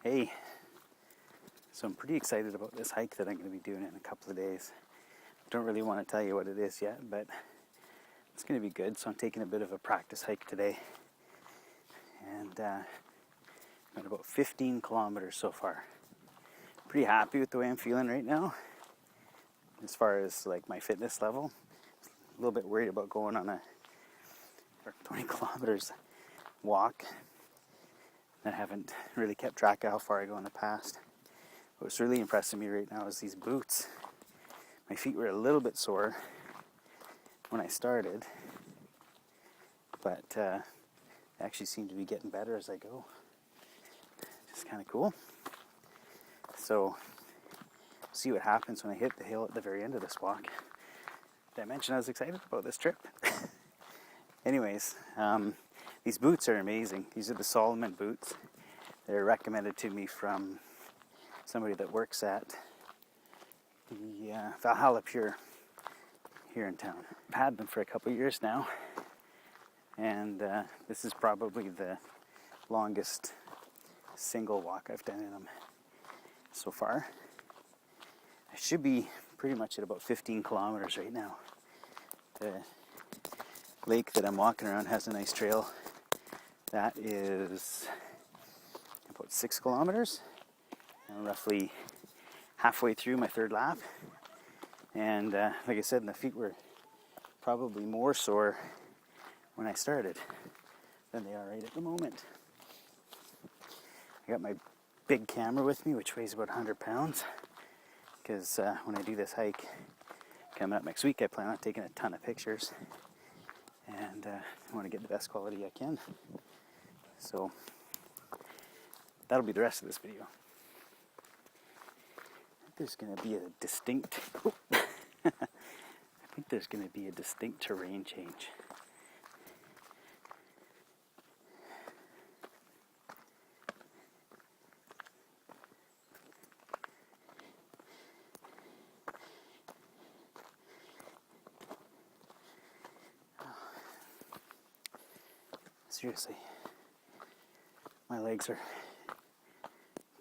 Hey, so I'm pretty excited about this hike that I'm going to be doing in a couple of days. I don't really want to tell you what it is yet, but it's going to be good. So I'm taking a bit of a practice hike today. And I'm at about 15 kilometers so far. Pretty happy with the way I'm feeling right now. As far as like my fitness level, a little bit worried about going on a 20 kilometers walk. I haven't really kept track of how far I go in the past. What's really impressing me right now is these boots. My feet were a little bit sore when I started, but they actually seem to be getting better as I go. Just kind of cool. So, see what happens when I hit the hill at the very end of this walk. Did I mention I was excited about this trip? Anyways, these boots are amazing. These are the Salomon boots. They're recommended to me from somebody that works at the Valhalla Pure here in town. I've had them for a couple of years now, and this is probably the longest single walk I've done in them so far. I should be pretty much at about 15 kilometers right now. The lake that I'm walking around has a nice trail. That is about 6 kilometers. I'm roughly halfway through my third lap. And like I said, my feet were probably more sore when I started than they are right at the moment. I got my big camera with me, which weighs about 100 pounds. Because when I do this hike coming up next week, I plan on taking a ton of pictures. And I want to get the best quality I can. So that'll be the rest of this video. I think there's going to be a distinct terrain change. Seriously, my legs are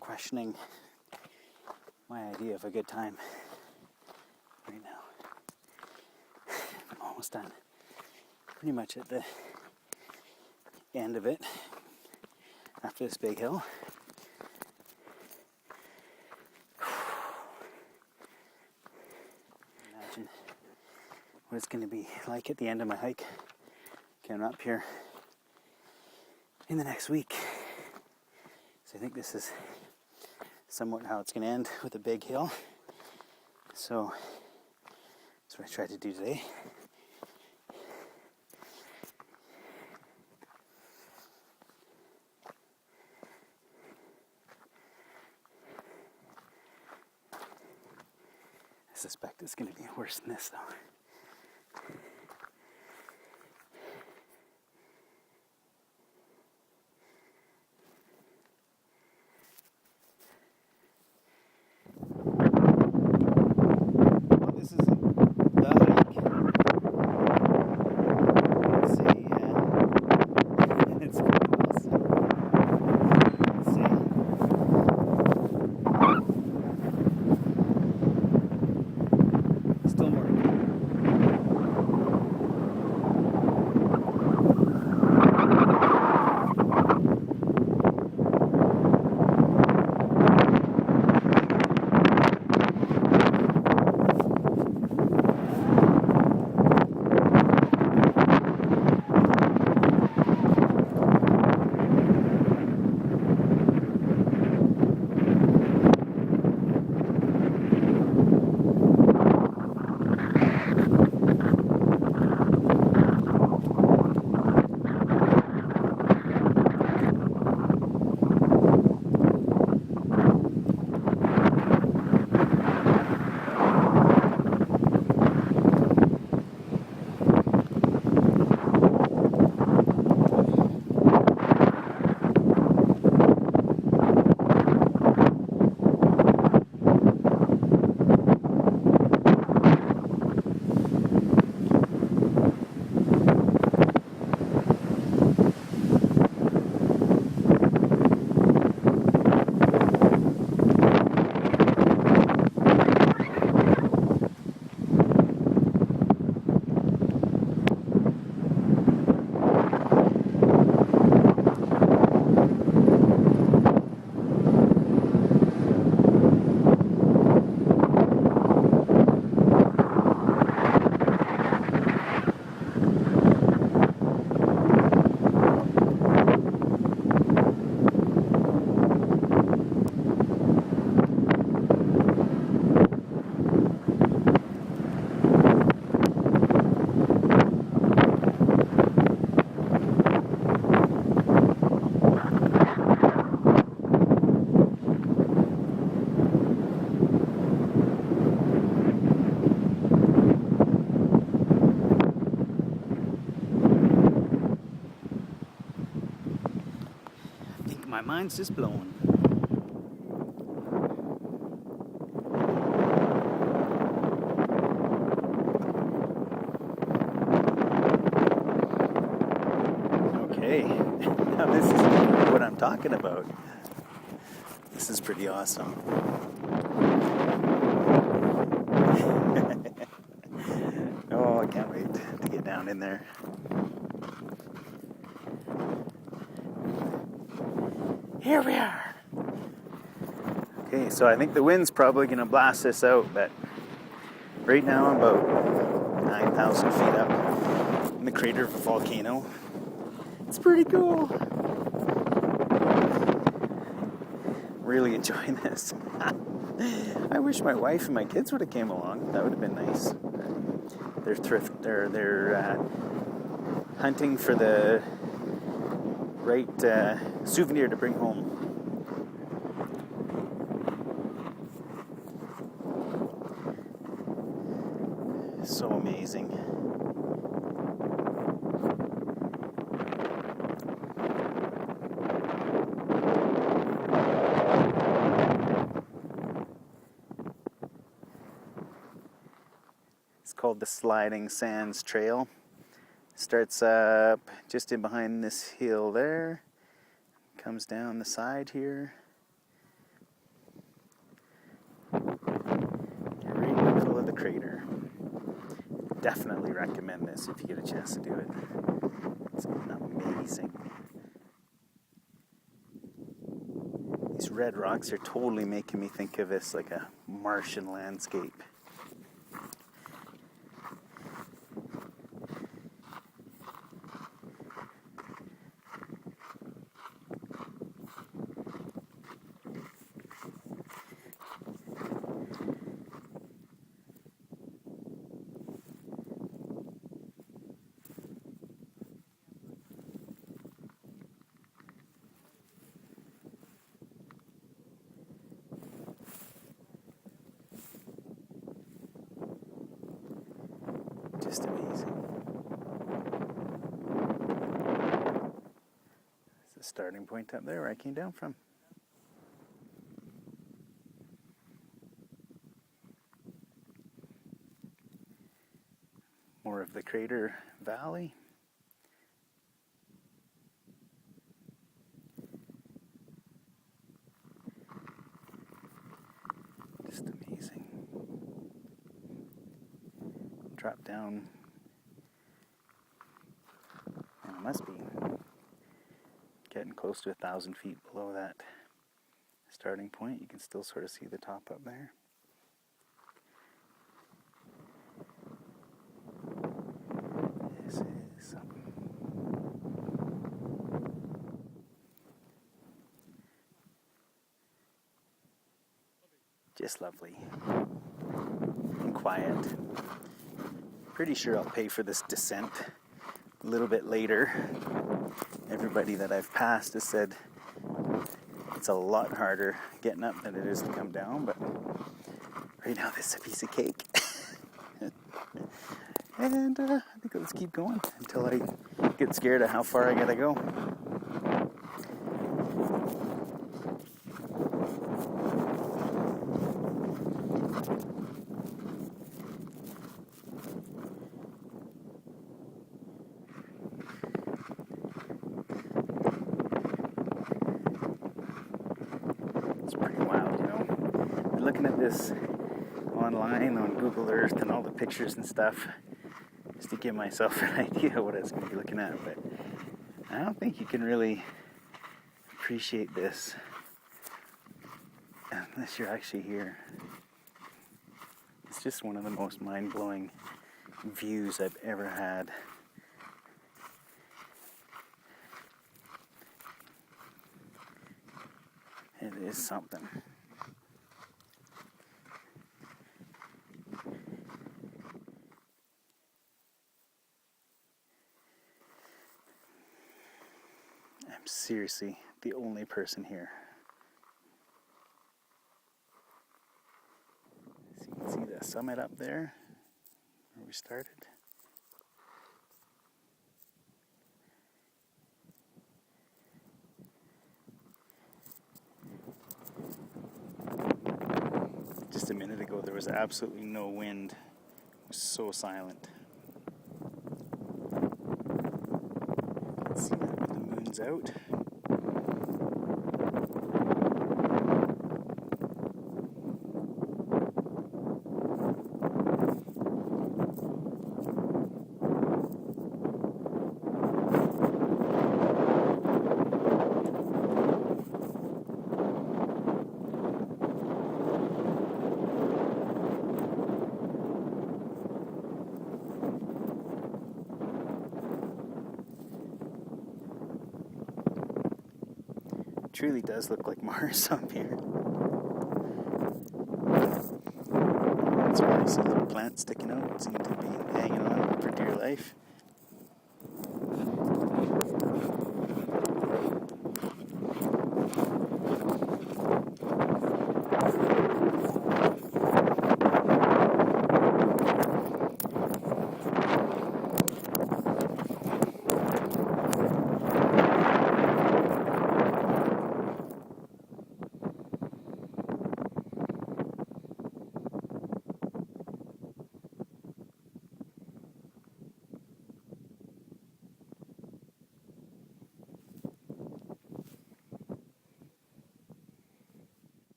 questioning my idea of a good time right now. I'm almost done. Pretty much at the end of it after this big hill. Imagine what it's going to be like at the end of my hike coming up here in the next week. So I think this is somewhat how it's going to end, with a big hill. So that's what I tried to do today. I suspect it's going to be worse than this, though. This is the hike. Let's see, it's pretty awesome. Let's see. Still more. mind's just blowing. Okay, now this is what I'm talking about. This is pretty awesome. Oh, I can't wait to get down in there. Here we are. Okay, so I think the wind's probably going to blast this out, but right now I'm about 9,000 feet up in the crater of a volcano. It's pretty cool. Really enjoying this. I wish my wife and my kids would have came along. That would have been nice. They're hunting for the right souvenir to bring home. So amazing. It's called the Sliding Sands Trail. Starts up just in behind this hill there, comes down the side here. You're right in the middle of the crater. Definitely recommend this if you get a chance to do it. It's amazing. These red rocks are totally making me think of this like a Martian landscape. Just amazing. It's the starting point up there where I came down from. More of the crater valley. Just amazing. Drop down, and it must be getting close to 1,000 feet below that starting point. You can still sort of see the top up there. This is something. Just lovely and quiet. Pretty sure I'll pay for this descent a little bit later. Everybody that I've passed has said it's a lot harder getting up than it is to come down, but right now this is a piece of cake. And I think let's keep going until I get scared of how far I gotta go. It's pretty wild, you know. Looking at this online on Google Earth and all the pictures and stuff, just to give myself an idea what I was going to be looking at, but I don't think you can really appreciate this unless you're actually here. It's just one of the most mind-blowing views I've ever had. It is something. I'm seriously the only person here. So you can see the summit up there where we started. Just a minute ago there was absolutely no wind. It was so silent. See that when the moon's out. Truly does look like Mars up here. That's where I see little plants sticking out, seem to be hanging on for dear life.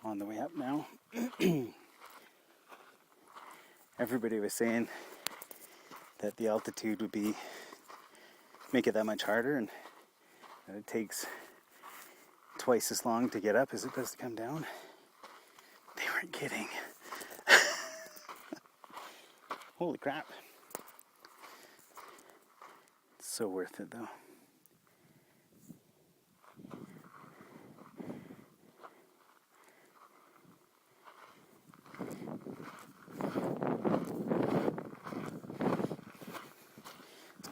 On the way up now. Everybody was saying that the altitude would make it that much harder, and that it takes twice as long to get up as it does to come down. They weren't kidding. Holy crap. It's so worth it though.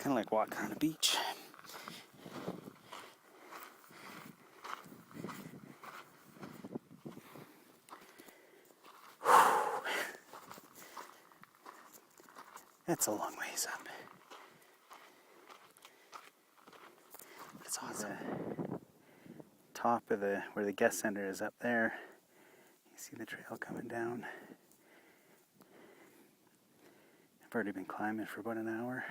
Kind of like walking on a beach. That's a long ways up. It's awesome. Top of where the guest center is up there. You see the trail coming down. I've already been climbing for about an hour.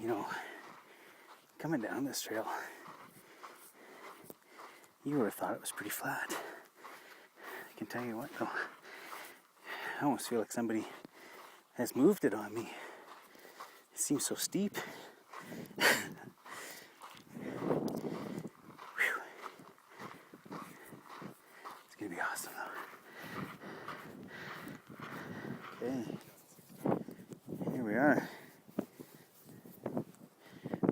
You know, coming down this trail, you would have thought it was pretty flat. I can tell you what though, I almost feel like somebody has moved it on me. It seems so steep. It's gonna be awesome though. Okay, here we are.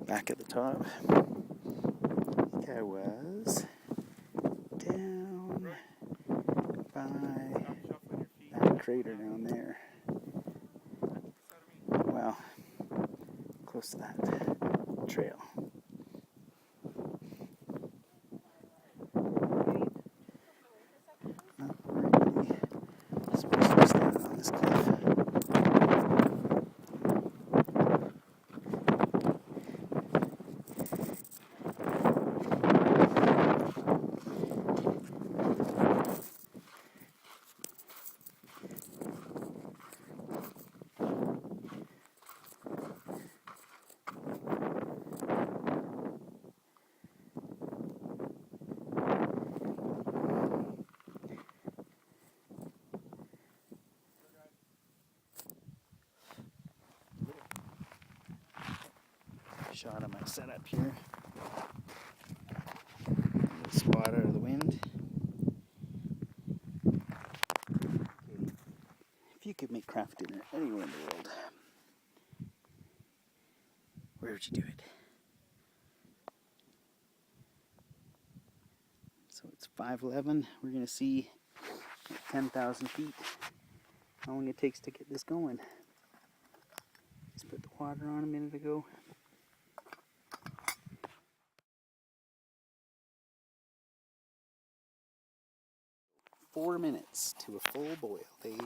Back at the top. I think I was down by that crater down there. Well, close to that trail. Not really supposed to be standing on this cliff. Shot of my setup here. A spot out of the wind. If you could make craft dinner anywhere in the world, where would you do it? So it's 5:11. We're gonna see at 10,000 feet how long it takes to get this going. Just put the water on a minute ago. 4 minutes to a full boil, Dave.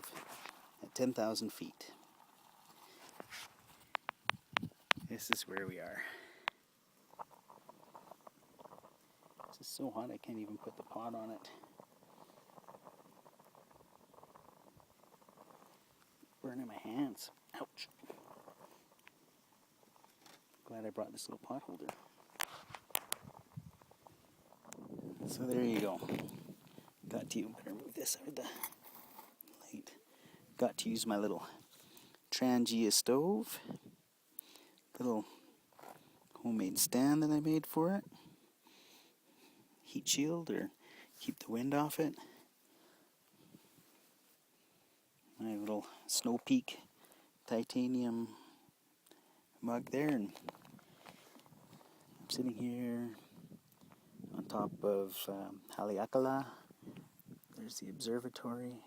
at 10,000 feet. This is where we are. This is so hot I can't even put the pot on it. Burning my hands. Ouch. Glad I brought this little pot holder. So there you go. Got to better move this out of the light. Got to use my little Trangia stove. Little homemade stand that I made for it. Heat shield or keep the wind off it. My little Snow Peak titanium mug there, and I'm sitting here on top of Haleakala. There's the observatory,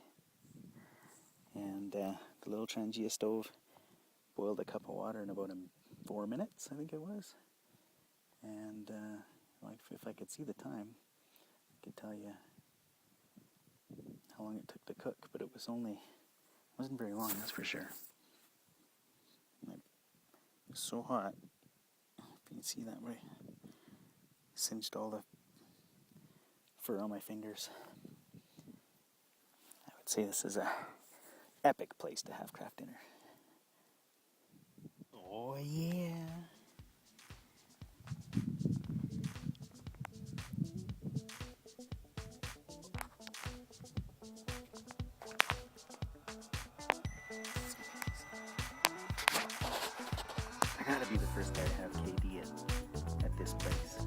and the little Trangia stove boiled a cup of water in about 4 minutes, I think it was. And like if I could see the time, I could tell you how long it took to cook, but it wasn't very long, that's for sure. And it was so hot, if you can see that way, singed all the fur on my fingers. I would say this is a epic place to have craft dinner. Oh yeah. I gotta be the first guy to have KD at this place.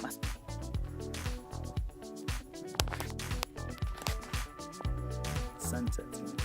Must be. Sunset's gonna